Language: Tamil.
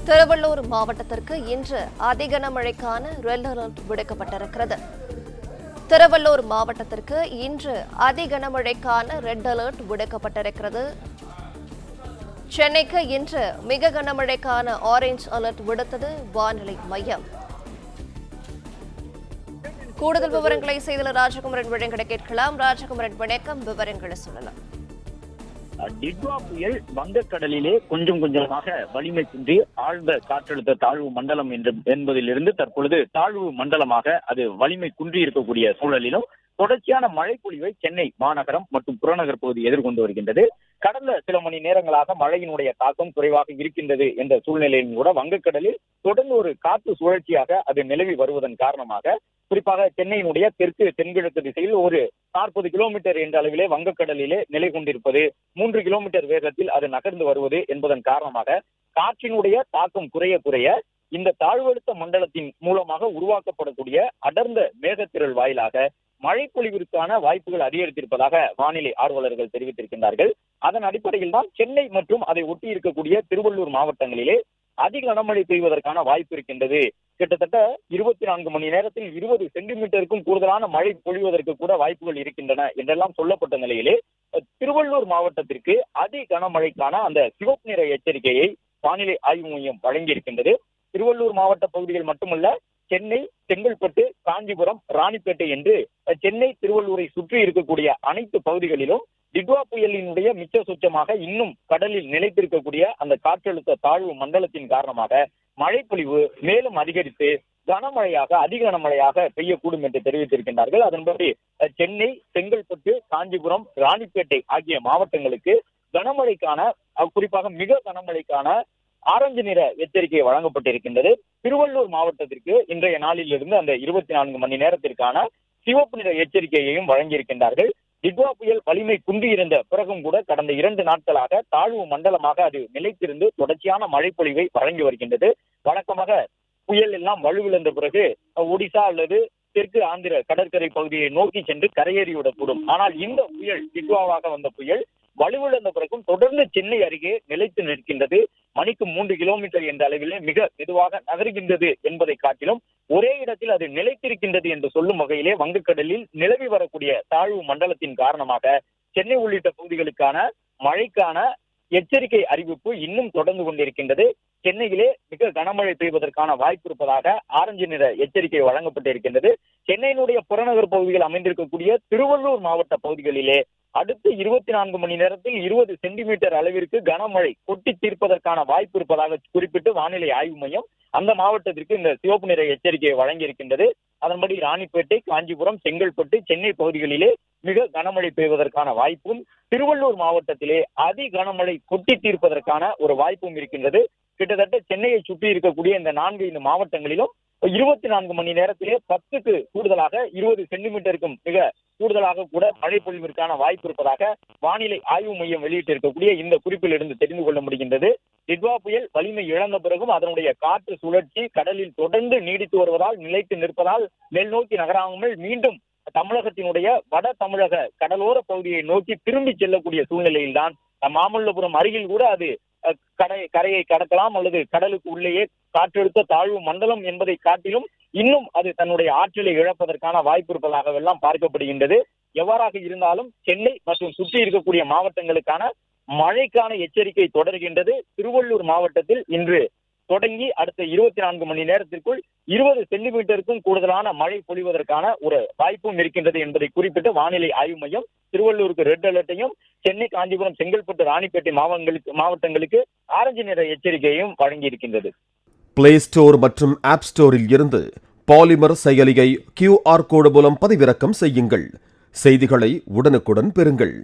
திருவள்ளூர் மாவட்டத்திற்கு இன்று அதிகனமழைக்கான ரெட் அலர்ட் விடுக்கப்பட்டிருக்கிறது. திருவள்ளூர் மாவட்டத்திற்கு இன்று அதிகனமழைக்கான ரெட் அலர்ட் விடுக்கப்பட்டிருக்கிறது. சென்னைக்கு இன்று மிக கனமழைக்கான ஆரஞ்ச் அலர்ட் விடுத்தது வானிலை மையம். கூடுதல் விவரங்களை செய்தியாளர் ராஜகுமரன் வழங்க கேட்கலாம். ராஜகுமரன், வணக்கம். விவரங்களை சொல்லலாம். டிட்வா புயல் வங்கக்கடலிலே கொஞ்சம் கொஞ்சமாக வலிமை குன்றி ஆழ்ந்த காற்றழுத்த தாழ்வு மண்டலம் என்பதிலிருந்து தற்பொழுது தாழ்வு மண்டலமாக அது வலிமை குன்றி இருக்கக்கூடிய சூழலிலும் தொடர்ச்சியான மழை பொழிவை சென்னை மாநகரம் மற்றும் புறநகர் பகுதி எதிர்கொண்டு வருகின்றது. கடந்த சில மணி நேரங்களாக மழையினுடைய தாக்கம் குறைவாக இருக்கின்றது என்ற சூழ்நிலையிலும் கூட வங்கக்கடலில் தொடர்ந்து ஒரு காற்று சுழற்சியாக அது நிலவி வருவதன் காரணமாக குறிப்பாக சென்னையினுடைய தெற்கு தென்கிழக்கு திசையில் ஒரு 40 கிலோமீட்டர் என்ற அளவிலே வங்கக்கடலிலே நிலை கொண்டிருப்பது, 3 கிலோமீட்டர் வேகத்தில் அது நகர்ந்து வருவது என்பதன் காரணமாக காற்றினுடைய தாக்கம் குறைய குறைய இந்த தாழ்வழுத்த மண்டலத்தின் மூலமாக உருவாக்கப்படக்கூடிய அடர்ந்த மேகத்திரள் வாயிலாக மழை பொழிவிற்கான வாய்ப்புகள் அதிகரித்திருப்பதாக வானிலை ஆர்வலர்கள் தெரிவித்திருக்கின்றார்கள். அதன் அடிப்படையில் தான் சென்னை மற்றும் அதை ஒட்டி இருக்கக்கூடிய திருவள்ளூர் மாவட்டங்களிலே அதிக கனமழை பெய்வதற்கான வாய்ப்பு இருக்கின்றது. கிட்டத்தட்ட 24 மணி நேரத்தில் 20 சென்டிமீட்டருக்கும் கூடுதலான மழை பொழிவதற்கு கூட வாய்ப்புகள் இருக்கின்றன என்றெல்லாம் சொல்லப்பட்ட நிலையிலே திருவள்ளூர் மாவட்டத்திற்கு அதி கனமழைக்கான அந்த சிவப்பு நிற எச்சரிக்கையை வானிலை ஆய்வு மையம் வழங்கியிருக்கின்றது. திருவள்ளூர் மாவட்ட பகுதிகள் மட்டுமல்ல, சென்னை, செங்கல்பட்டு, காஞ்சிபுரம், ராணிப்பேட்டை என்று சென்னை திருவள்ளூரை சுற்றி இருக்கக்கூடிய அனைத்து பகுதிகளிலும் டிட்வா புயலினுடைய மிச்ச சுற்றமாக இன்னும் கடலில் நிலைத்திருக்கக்கூடிய அந்த காற்றழுத்த தாழ்வு மண்டலத்தின் காரணமாக மழைப்பொழிவு மேலும் அதிகரித்து கனமழையாக அதிக கனமழையாக பெய்யக்கூடும் என்று தெரிவித்திருக்கின்றார்கள். அதன்படி சென்னை, செங்கல்பட்டு, காஞ்சிபுரம், ராணிப்பேட்டை ஆகிய மாவட்டங்களுக்கு கனமழைக்கான குறிப்பாக மிக கனமழைக்கான ஆரஞ்சு நிற எச்சரிக்கை வழங்கப்பட்டிருக்கின்றது. திருவள்ளூர் மாவட்டத்திற்கு இன்றைய நாளிலிருந்து அந்த 24 மணி நேரத்திற்கான சிவப்பு நிற எச்சரிக்கையையும் வழங்கியிருக்கின்றார்கள். டிட்வா புயல் வலிமை குன்றியிருந்த பிறகும் கூட கடந்த 2 நாட்களாக தாழ்வு மண்டலமாக அது நிலைத்திருந்து தொடர்ச்சியான மழைப்பொழிவை வழங்கி வருகின்றது. வழக்கமாக புயல் எல்லாம் வலுவிழந்த பிறகு ஒடிசா அல்லது தெற்கு ஆந்திர கடற்கரை பகுதியை நோக்கி சென்று கரையேறிவிடக்கூடும். ஆனால் இந்த புயல் டிட்வாவாக வந்த புயல் வலுவிழந்த பிறகும் தொடர்ந்து சென்னை அருகே நிலைத்து நிற்கின்றது. மணிக்கு 3 கிலோமீட்டர் என்ற அளவிலே மிக மெதுவாக நகர்கின்றது என்பதை காட்டிலும் ஒரே இடத்தில் அது நிலைத்திருக்கின்றது என்று சொல்லும் வகையிலே வங்கக்கடலில் நிலவி வரக்கூடிய தாழ்வு மண்டலத்தின் காரணமாக சென்னை உள்ளிட்ட பகுதிகளுக்கான மழைக்கான எச்சரிக்கை அறிவிப்பு இன்னும் தொடர்ந்து கொண்டிருக்கின்றது. சென்னையிலே மிக கனமழை பெய்வதற்கான வாய்ப்பு இருப்பதாக ஆரஞ்சு நிற எச்சரிக்கை வழங்கப்பட்டிருக்கின்றது. சென்னையினுடைய புறநகர் பகுதிகள் அமைந்திருக்கக்கூடிய திருவள்ளூர் மாவட்ட பகுதிகளிலே அடுத்த 24 மணி நேரத்தில் 20 சென்டிமீட்டர் அளவிற்கு கனமழை கொட்டி தீர்ப்பதற்கான வாய்ப்பு இருப்பதாக குறிப்பிட்டு வானிலை ஆய்வு மையம் அந்த மாவட்டத்திற்கு இந்த சிவப்பு நிற எச்சரிக்கையை வழங்கியிருக்கின்றது. அதன்படி ராணிப்பேட்டை, காஞ்சிபுரம், செங்கல்பட்டு, சென்னை பகுதிகளிலே மிக கனமழை பெய்வதற்கான வாய்ப்பும், திருவள்ளூர் மாவட்டத்திலே அதி கனமழை கொட்டி தீர்ப்பதற்கான ஒரு வாய்ப்பும் இருக்கின்றது. கிட்டத்தட்ட சென்னையை சுற்றி இருக்கக்கூடிய இந்த 4 மாவட்டங்களிலும் 24 மணி நேரத்திலே 10க்கு கூடுதலாக 20 சென்டிமீட்டருக்கும் மிக கூடுதலாக கூட மழை பொழிவிற்கான வாய்ப்பு இருப்பதாக வானிலை ஆய்வு மையம் வெளியிட்டிருக்கக்கூடிய இந்த குறிப்பில் இருந்து தெரிந்து கொள்ள முடிகின்றது. டிட்வா புயல் வலிமை இழந்த பிறகும் அதனுடைய காற்று சுழற்சி கடலில் தொடர்ந்து நீடித்து வருவதால், நிலைத்து நிற்பதால் மேல் நோக்கி நகராமல் மீண்டும் தமிழகத்தினுடைய வட தமிழக கடலோர பகுதியை நோக்கி திரும்பி செல்லக்கூடிய சூழ்நிலையில்தான் மாமல்லபுரம் அருகில் கூட அது கரையை கடக்கலாம் அல்லது கடலுக்கு உள்ளேயே காற்றழுத்த தாழ்வு மண்டலம் என்பதை காட்டிலும் இன்னும் அது தன்னுடைய ஆற்றலை இழப்பதற்கான வாய்ப்பு இருப்பதாகவெல்லாம் பார்க்கப்படுகின்றது. எவ்வாறாக இருந்தாலும் சென்னை மற்றும் சுற்றி இருக்கக்கூடிய மாவட்டங்களுக்கான மழைக்கான எச்சரிக்கை தொடர்கின்றது. திருவள்ளூர் மாவட்டத்தில் இன்று தொடங்கி அடுத்த 24 மணி நேரத்திற்குள் 20 சென்டிமீட்டருக்கும் கூடுதலான மழை பொழிவதற்கான ஒரு வாய்ப்பும் இருக்கின்றது என்பதை குறிப்பிட்டு வானிலை ஆய்வு மையம் திருவள்ளூருக்கு ரெட் அலர்ட்டையும், சென்னை, காஞ்சிபுரம், செங்கல்பட்டு, ராணிப்பேட்டை மாவட்டங்களுக்கு ஆரஞ்சு நிற எச்சரிக்கையையும் வழங்கியிருக்கின்றது. பிளே ஸ்டோர் மற்றும் ஆப் ஸ்டோரில் இருந்து பாலிமர் செயலியை QR கோடு மூலம் பதிவிறக்கம் செய்யுங்கள். செய்திகளை உடனுக்குடன் பெறுங்கள்.